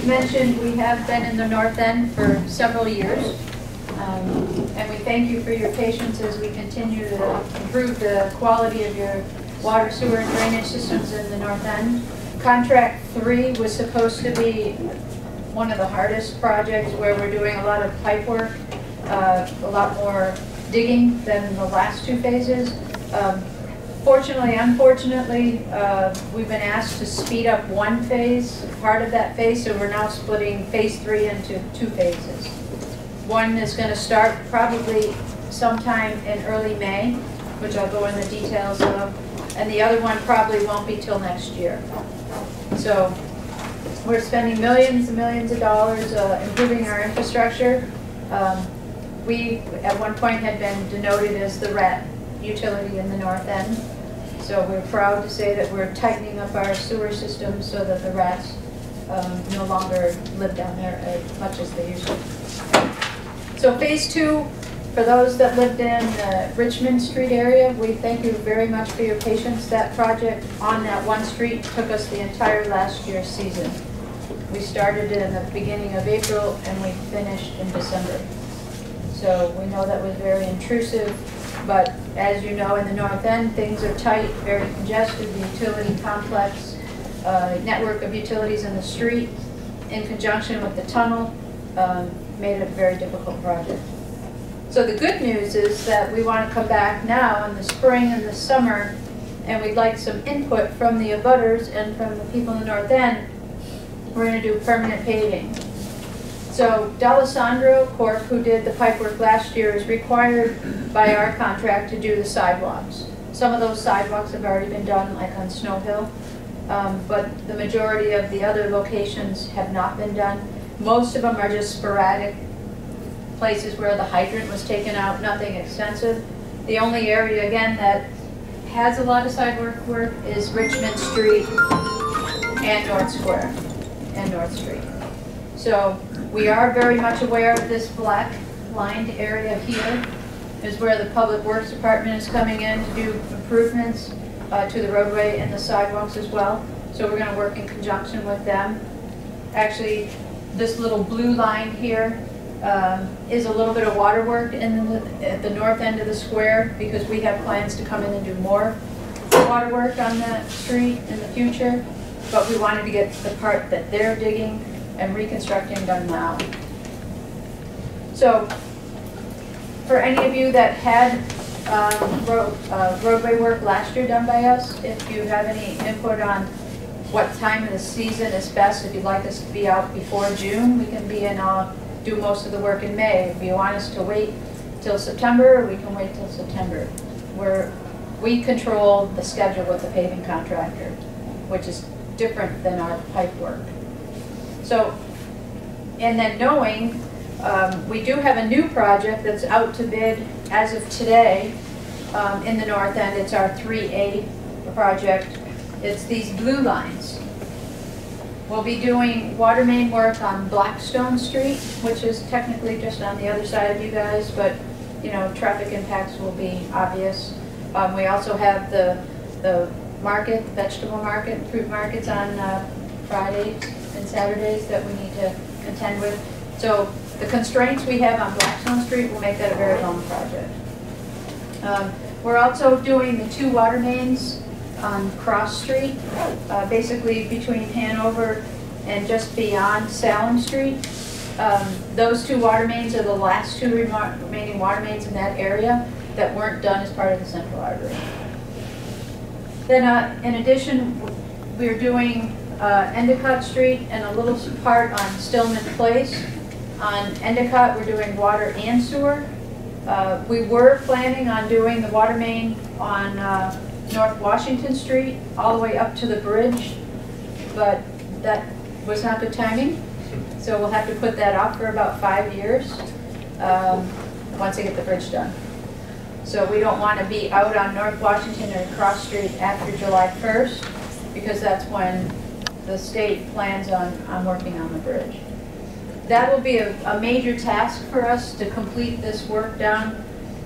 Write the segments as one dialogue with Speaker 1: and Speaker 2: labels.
Speaker 1: Dave mentioned, we have been in the North End for several years. And we thank you for your patience as we continue to improve the quality of your water, sewer, and drainage systems in the North End. Contract 3 was supposed to be one of the hardest projects, where we're doing a lot of pipe work, a lot more digging than the last 2 phases. Fortunately, unfortunately, we've been asked to speed up one phase, part of that phase, so we're now splitting phase 3 into 2 phases. One is going to start probably sometime in early May, which I'll go in the details of, and the other one probably won't be till next year. So we're spending millions and millions of dollars improving our infrastructure. We, at one point, had been denoted as the rat utility in the North End. So we're proud to say that we're tightening up our sewer system so that the rats no longer live down there as much as they used to. So phase 2, for those that lived in the Richmond Street area, we thank you very much for your patience. That project on that one street took us the entire last year's season. We started in the beginning of April and we finished in December. So we know that was very intrusive, but as you know, in the North End, things are tight, very congested. The utility complex, network of utilities in the street, in conjunction with the tunnel, made it a very difficult project. So the good news is that we want to come back now in the spring and the summer, and we'd like some input from the abutters and from the people in the North End. We're going to do permanent paving. So D'Alessandro Corp, who did the pipe work last year, is required by our contract to do the sidewalks. Some of those sidewalks have already been done, like on Snow Hill, but the majority of the other locations have not been done. Most of them are just sporadic places where the hydrant was taken out, nothing extensive. The only area, again, that has a lot of sidewalk work is Richmond Street and North Square and North Street. So we are very much aware of this black lined area here is where the Public Works Department is coming in to do improvements to the roadway and the sidewalks as well. So we're going to work in conjunction with them. Actually, this little blue line here is a little bit of water work at the north end of the square, because we have plans to come in and do more water work on that street in the future. But we wanted to get the part that they're digging and reconstructing done now. So for any of you that had roadway work last year done by us, if you have any input on what time of the season is best, if you'd like us to be out before June, we can be in, do most of the work in May. If you want us to wait till September, we can wait till September. We control the schedule with the paving contractor, which is different than our pipe work. So, and then knowing, we do have a new project that's out to bid as of today in the North End. It's our 3A project. It's these blue lines. We'll be doing water main work on Blackstone Street, which is technically just on the other side of you guys, but you know, traffic impacts will be obvious. We also have the market, vegetable market, and fruit markets on Fridays and Saturdays that we need to contend with. So the constraints we have on Blackstone Street will make that a very long project. We're also doing the 2 water mains on Cross Street, basically between Hanover and just beyond Salem Street. Those 2 water mains are the last 2 remaining water mains in that area that weren't done as part of the central artery. Then in addition, we're doing Endicott Street and a little part on Stillman Place. On Endicott, we're doing water and sewer. We were planning on doing the water main on North Washington Street all the way up to the bridge, but that was not good timing. So we'll have to put that off for about 5 years once they get the bridge done. So we don't want to be out on North Washington or Cross Street after July 1st, because that's when the state plans on working on the bridge. That will be a major task for us to complete this work down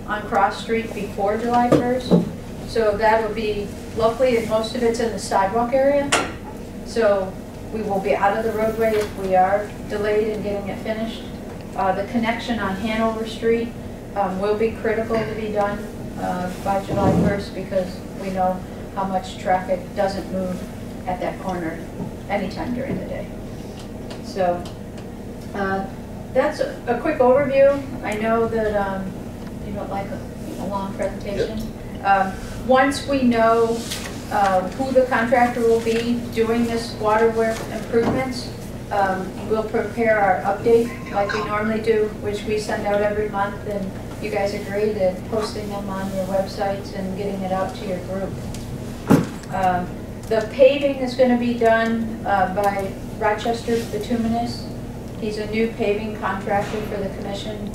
Speaker 1: on Cross Street before July 1st. So that will be locally, and most of it's in the sidewalk area. So We will be out of the roadway if we are delayed in getting it finished. The connection on Hanover Street will be critical to be done by July 1st because we know how much traffic doesn't move at that corner anytime during the day. So that's a quick overview. I know that you don't like a long presentation. Yep. Once we know who the contractor will be doing this water work improvements, we'll prepare our update like we normally do, which we send out every month, and you guys agreed to posting them on your websites and getting it out to your group. The paving is going to be done by Rochester Bituminous. He's a new paving contractor for the commission.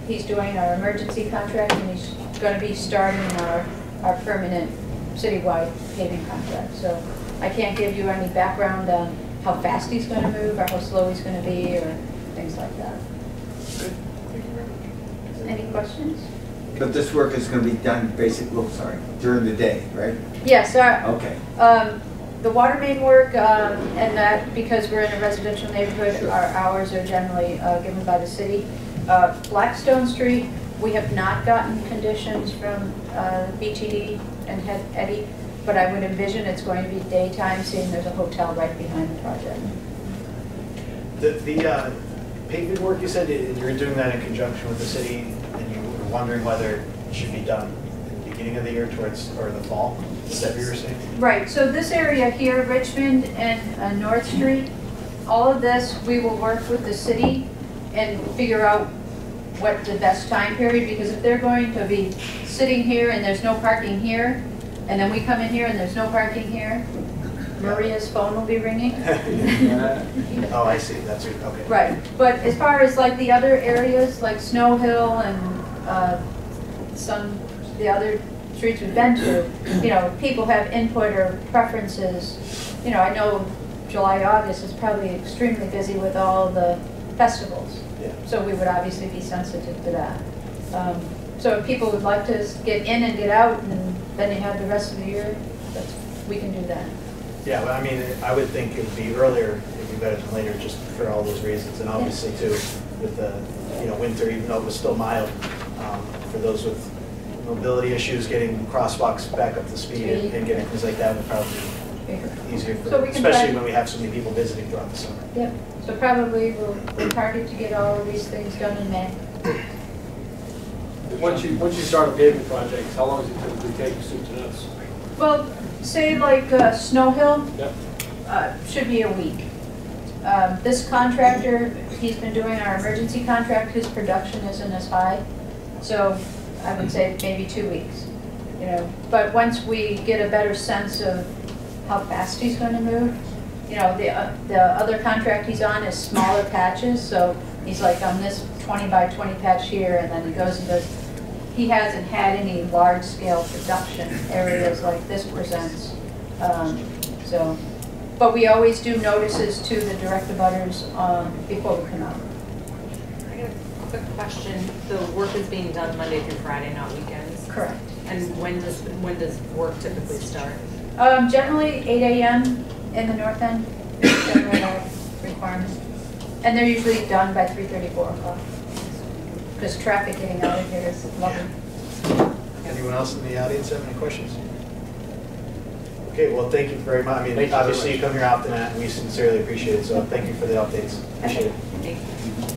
Speaker 1: He's doing our emergency contract, and he's going to be starting our permanent citywide paving contract. So I can't give you any background on how fast he's going to move or how slow he's going to be or things like that.
Speaker 2: Good. Thank you very much.
Speaker 1: Any questions?
Speaker 3: But this work is going to be done basically, during the day, right?
Speaker 1: Yes.
Speaker 3: Okay.
Speaker 1: The water main work, and that because we're in a residential neighborhood, sure, our hours are generally given by the city. Blackstone Street, we have not gotten conditions from BTD and Head Eddie, but I would envision it's going to be daytime, seeing there's a hotel right behind the project.
Speaker 2: The pavement work, you said you're doing that in conjunction with the city, and you were wondering whether it should be done in the beginning of the year or the fall. Is that what you were saying?
Speaker 1: Right. So this area here, Richmond and North Street, all of this we will work with the city and figure out what the best time period, because if they're going to be sitting here and there's no parking here, and then we come in here and there's no parking here, Maria's phone will be ringing.
Speaker 2: Oh, I see. That's it. Okay.
Speaker 1: Right. But as far as like the other areas, like Snow Hill and the other streets we've been to, you know, people have input or preferences. You know, I know July, August is probably extremely busy with all the festivals.
Speaker 2: Yeah.
Speaker 1: So we would obviously be sensitive to that. So if people would like to get in and get out, and then they have the rest of the year, we can do that.
Speaker 2: Yeah, but I mean, I would think it would be earlier, it would be better than later, just for all those reasons. And obviously, too, with the winter, even though it was still mild, for those with mobility issues, getting crosswalks back up to speed and getting things like that would probably be easier, for especially when we have so many people visiting throughout the summer.
Speaker 1: Yep. So probably we'll target to get all of these things done in May.
Speaker 4: Once you start a paving project, how long does it typically take soup to nuts?
Speaker 1: Well, say like Snow Hill,
Speaker 4: yep,
Speaker 1: should be a week. This contractor, he's been doing our emergency contract. His production isn't as high, so I would say maybe 2 weeks. You know, but once we get a better sense of how fast he's going to move, you know, the other contract he's on is smaller patches, so he's like on this 20 by 20 patch here, and then he goes and does. He hasn't had any large-scale production areas like this presents. But we always do notices to the direct abutters before we come out.
Speaker 5: I got a quick question. The work is being done Monday through Friday, not weekends?
Speaker 1: Correct.
Speaker 5: And when does work typically start?
Speaker 1: Generally 8 a.m. in the north end is generally our requirement. And they're usually done by 3:30, 4 o'clock. Because traffic getting out of here is lovely.
Speaker 2: Anyone else in the audience have any questions? Okay, well, thank you very much. I mean, obviously you come here often, and we sincerely appreciate it. So thank you for the updates. Appreciate it.
Speaker 5: Thank you.